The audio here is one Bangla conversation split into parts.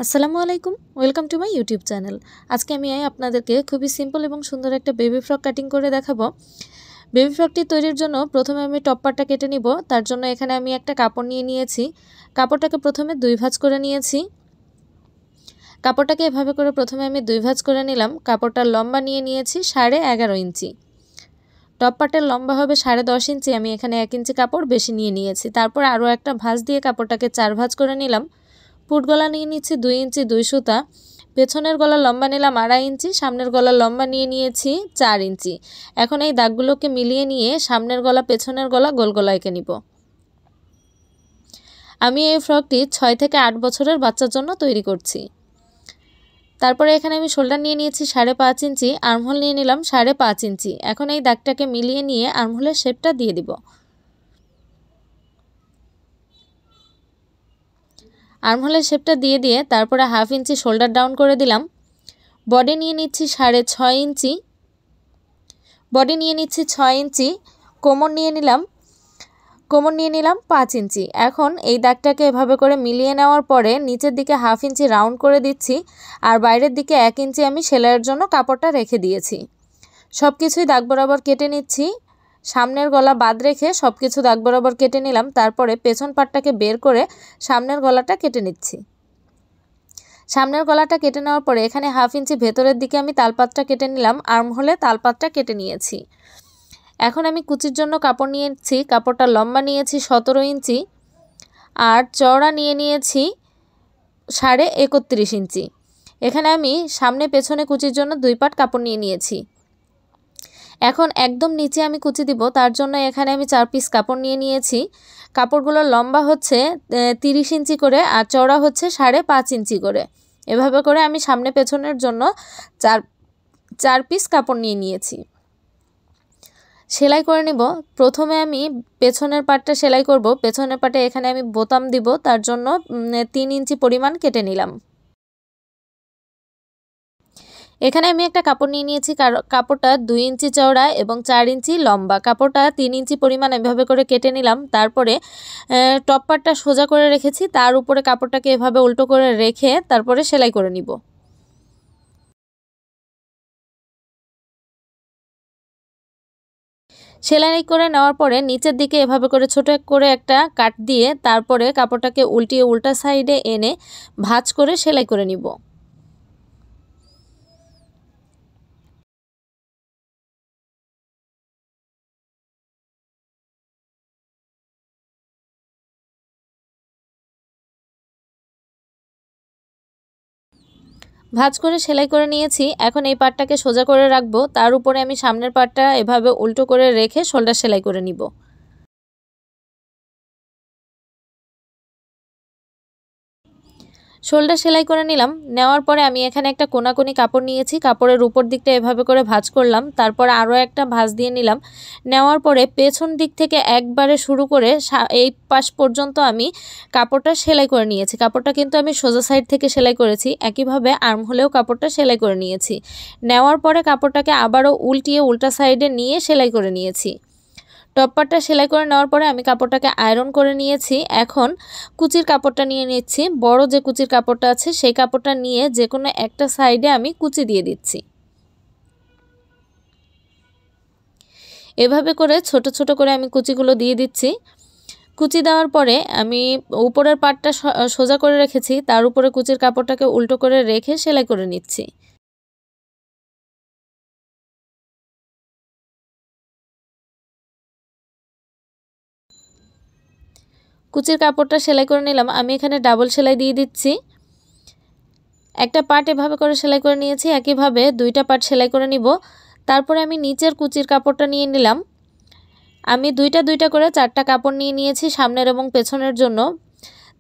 আসসালামু আলাইকুম, welcome to my YouTube channel. আজকে আমি আপনাদেরকে খুবই সিম্পল এবং সুন্দর একটা বেবি ফ্রক কাটিং করে দেখাবো। বেবি ফ্রকটি তৈরির জন্য প্রথমে আমি টপ পার্টটা কেটে নিব। তার জন্য এখানে আমি একটা কাপড় নিয়ে নিয়েছি। কাপড়টাকে প্রথমে 2 ভাঁজ করে নিয়েছি। কাপড়টাকে এভাবে করে প্রথমে আমি 2 ভাঁজ করে নিলাম। কাপড়টার লম্বা নিয়ে নিয়েছি 11.5 ইঞ্চি। টপ পার্টের লম্বা হবে 10.5 ইঞ্চি। আমি এখানে 1 ইঞ্চি কাপড় বেশি নিয়ে নিয়েছি। তারপর আরও একটা ভাঁজ দিয়ে কাপড়টাকে 4 ভাঁজ করে নিলাম। পুট গলা নিয়ে নিচ্ছি 2 ইঞ্চি 2 সুতা। পেছনের গলা লম্বা নিলাম 2.5 ইঞ্চি। সামনের গলা লম্বা নিয়ে নিয়েছি 4 ইঞ্চি। এখন এই দাগগুলোকে মিলিয়ে নিয়ে সামনের গলা পেছনের গলা গোল গলা এঁকে নিব। আমি এই ফ্রকটি 6 থেকে 8 বছরের বাচ্চার জন্য তৈরি করছি। তারপরে এখানে আমি শোল্ডার নিয়ে নিয়েছি 5.5 ইঞ্চি, আর্মহোল নিয়ে নিলাম 5.5 ইঞ্চি। এখন এই দাগটাকে মিলিয়ে নিয়ে আর্মহোলের শেপটা দিয়ে দিব। আর্মহোলের শেপটা দিয়ে তারপরে 1/2 ইঞ্চি শোল্ডার ডাউন করে দিলাম। বডি নিয়ে নিচ্ছি 6.5 ইঞ্চি। বডি নিয়ে নিচ্ছি 6 ইঞ্চি। কোমর নিয়ে নিলাম 5 ইঞ্চি। এখন এই দাগটাকে এভাবে করে মিলিয়ে নেওয়ার পরে নিচের দিকে 1/2 ইঞ্চি রাউন্ড করে দিচ্ছি, আর বাইরের দিকে 1 ইঞ্চি আমি সেলাইয়ের জন্য কাপড়টা রেখে দিয়েছি। সব কিছুই দাগ বরাবর কেটে নিচ্ছি। সামনের গলা বাদ রেখে সব কিছু দাগ বরাবর কেটে নিলাম। তারপরে পেছন পাটটাকে বের করে সামনের গলাটা কেটে নিচ্ছি। সামনের গলাটা কেটে নেওয়ার পরে এখানে 1/2 ইঞ্চি ভেতরের দিকে আমি তালপাতটা কেটে নিলাম। আর্মহোলে তালপাতটা কেটে নিয়েছি। এখন আমি কুচির জন্য কাপড় নিয়েছি। কাপড়টা লম্বা নিয়েছি 17 ইঞ্চি আর চওড়া নিয়ে নিয়েছি 31.5 ইঞ্চি। এখানে আমি সামনে পেছনে কুচির জন্য 2 পাট কাপড় নিয়ে নিয়েছি। এখন একদম নিচে আমি কুচি দিব, তার জন্য এখানে আমি 4 পিস কাপড় নিয়ে নিয়েছি। কাপড়গুলোর লম্বা হচ্ছে 30 ইঞ্চি করে আর চওড়া হচ্ছে 5.5 ইঞ্চি করে। এভাবে করে আমি সামনে পেছনের জন্য 4 পিস কাপড় নিয়ে নিয়েছি। সেলাই করে নিব। প্রথমে আমি পেছনের পাটটা সেলাই করব। পেছনের পাটে এখানে আমি বোতাম দিব, তার জন্য 3 ইঞ্চি পরিমাণ কেটে নিলাম। এখানে আমি একটা কাপড় নিয়ে নিয়েছি। কাপড়টা 2 ইঞ্চি চওড়া এবং 4 ইঞ্চি লম্বা। কাপড়টা 3 ইঞ্চি পরিমাণ এভাবে করে কেটে নিলাম। তারপরে টপ পার্টটা সোজা করে রেখেছি, তার উপরে কাপড়টাকে এভাবে উল্টো করে রেখে তারপরে সেলাই করে নিব। সেলাই করে নেওয়ার পরে নিচের দিকে এভাবে করে ছোট করে একটা কাট দিয়ে তারপরে কাপড়টাকে উল্টিয়ে উল্টা সাইডে এনে ভাঁজ করে সেলাই করে নিব। ভাঁজ করে সেলাই করে নিয়েছি। এখন এই পাটটাকে সোজা করে রাখবো। তার উপরে আমি সামনের পাটটা এভাবে উল্টো করে রেখে শোল্ডার সেলাই করে নিব। শোল্ডার সেলাই করে নিলাম। নেওয়ার পরে আমি এখানে একটা কোনাকুনি কাপড় নিয়েছি। কাপড়ের উপর দিকটা এভাবে করে ভাঁজ করলাম। তারপর আরও একটা ভাঁজ দিয়ে নিলাম। নেওয়ার পরে পেছন দিক থেকে একবারে শুরু করে এই পাশ পর্যন্ত আমি কাপড়টা সেলাই করে নিয়েছি। কাপড়টা কিন্তু আমি সোজা সাইড থেকে সেলাই করেছি। একইভাবে আর্মহোলেও কাপড়টা সেলাই করে নিয়েছি। নেওয়ার পরে কাপড়টাকে আবারও উল্টিয়ে উল্টা সাইডে নিয়ে সেলাই করে নিয়েছি। টপ পার্টটা সেলাই করে নেওয়ার পরে আমি কাপড়টাকে আয়রন করে নিয়েছি। এখন কুচির কাপড়টা নিয়ে নিচ্ছি। বড় যে কুচির কাপড়টা আছে সেই কাপড়টা নিয়ে যে কোনো একটা সাইডে আমি কুচি দিয়ে দিচ্ছি। এভাবে করে ছোট ছোট করে আমি কুচিগুলো দিয়ে দিচ্ছি। কুচি দেওয়ার পরে আমি উপরের পার্টটা সোজা করে রেখেছি, তার উপরে কুচির কাপড়টাকে উল্টো করে রেখে সেলাই করে নিচ্ছি। কুচির কাপড়টা সেলাই করে নিলাম। আমি এখানে ডাবল সেলাই দিয়ে দিচ্ছি। একটা পার্ট এভাবে করে সেলাই করে নিয়েছি, একইভাবে 2টা পার্ট সেলাই করে নিব। তারপরে আমি নিচের কুচির কাপড়টা নিয়ে নিলাম। আমি 2টা করে 4টা কাপড় নিয়ে নিয়েছি সামনের এবং পেছনের জন্য।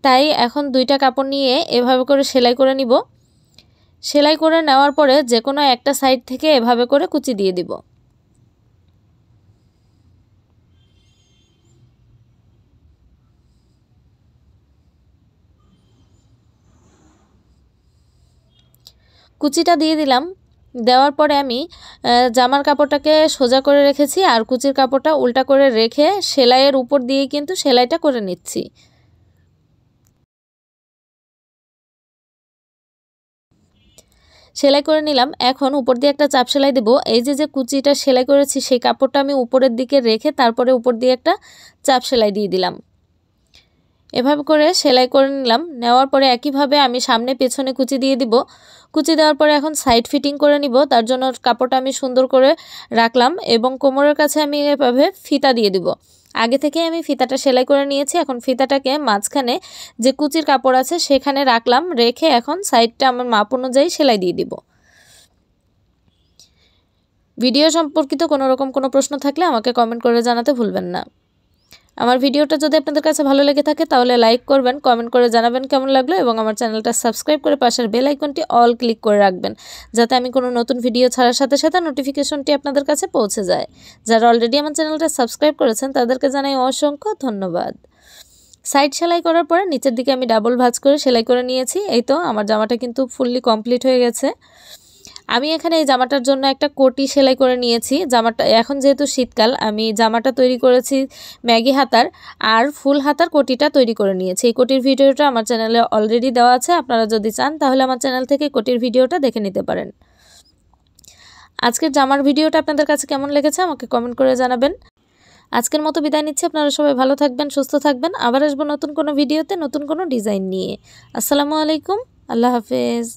তাই এখন 2টা কাপড় নিয়ে এভাবে করে সেলাই করে নিব। সেলাই করে নেওয়ার পরে যে কোনো একটা সাইড থেকে এভাবে করে কুচি দিয়ে দিব। কুচিটা দিয়ে দিলাম। দেওয়ার পরে আমি জামার কাপড়টাকে সোজা করে রেখেছি আর কুচির কাপড়টা উল্টা করে রেখে সেলাইয়ের উপর দিয়ে কিন্তু সেলাইটা করে নিচ্ছি। সেলাই করে নিলাম। এখন উপর দিয়ে একটা চাপ সেলাই দেব। এই যে কুচিটা সেলাই করেছি সেই কাপড়টা আমি উপরের দিকে রেখে তারপরে উপর দিয়ে একটা চাপ সেলাই দিয়ে দিলাম। এভাবে করে সেলাই করে নিলাম। নেওয়ার পরে একইভাবে আমি সামনে পেছনে কুচি দিয়ে দিব। কুচি দেওয়ার পরে এখন সাইড ফিটিং করে নিব। তার জন্য কাপড়টা আমি সুন্দর করে রাখলাম এবং কোমরের কাছে আমি এভাবে ফিতা দিয়ে দিব। আগে থেকে আমি ফিতাটা সেলাই করে নিয়েছি। এখন ফিতাটাকে মাঝখানে যে কুচির কাপড় আছে সেখানে রাখলাম, রেখে এখন সাইডটা আমার মাপ অনুযায়ী সেলাই দিয়ে দিব। ভিডিও সম্পর্কিত কোনো রকম কোনো প্রশ্ন থাকলে আমাকে কমেন্ট করে জানাতে ভুলবেন না। আমার ভিডিওটা যদি আপনাদের কাছে ভালো লেগে থাকে তাহলে লাইক করবেন, কমেন্ট করে জানাবেন কেমন লাগলো এবং আমার চ্যানেলটা সাবস্ক্রাইব করে পাশের বেল আইকনটি অল ক্লিক করে রাখবেন, যাতে আমি কোনো নতুন ভিডিও ছাড়ার সাথে সাথে নোটিফিকেশনটি আপনাদের কাছে পৌঁছে যায়। যারা অলরেডি আমার চ্যানেলটা সাবস্ক্রাইব করেছেন তাদেরকে জানাই অসংখ্য ধন্যবাদ। সাইড সেলাই করার পরে নিচের দিকে আমি ডাবল ভাঁজ করে সেলাই করে নিয়েছি। এই তো আমার জামাটা কিন্তু ফুললি কমপ্লিট হয়ে গেছে। আমি এখানে এই জামাটার জন্য একটা কোটি সেলাই করে নিয়েছি। জামাটা এখন যেহেতু শীতকাল, আমি জামাটা তৈরি করেছি ম্যাগি হাতার, আর ফুল হাতার কোটিটা তৈরি করে নিয়েছি। এই কোটির ভিডিওটা আমার চ্যানেলে অলরেডি দেওয়া আছে, আপনারা যদি চান তাহলে আমার চ্যানেল থেকে কোটির ভিডিওটা দেখে নিতে পারেন। আজকের জামার ভিডিওটা আপনাদের কাছে কেমন লেগেছে আমাকে কমেন্ট করে জানাবেন। আজকের মতো বিদায় নিচ্ছি। আপনারা সবাই ভালো থাকবেন, সুস্থ থাকবেন। আবার আসবো নতুন কোনো ভিডিওতে নতুন কোনো ডিজাইন নিয়ে। আসসালামু আলাইকুম, আল্লাহ হাফেজ।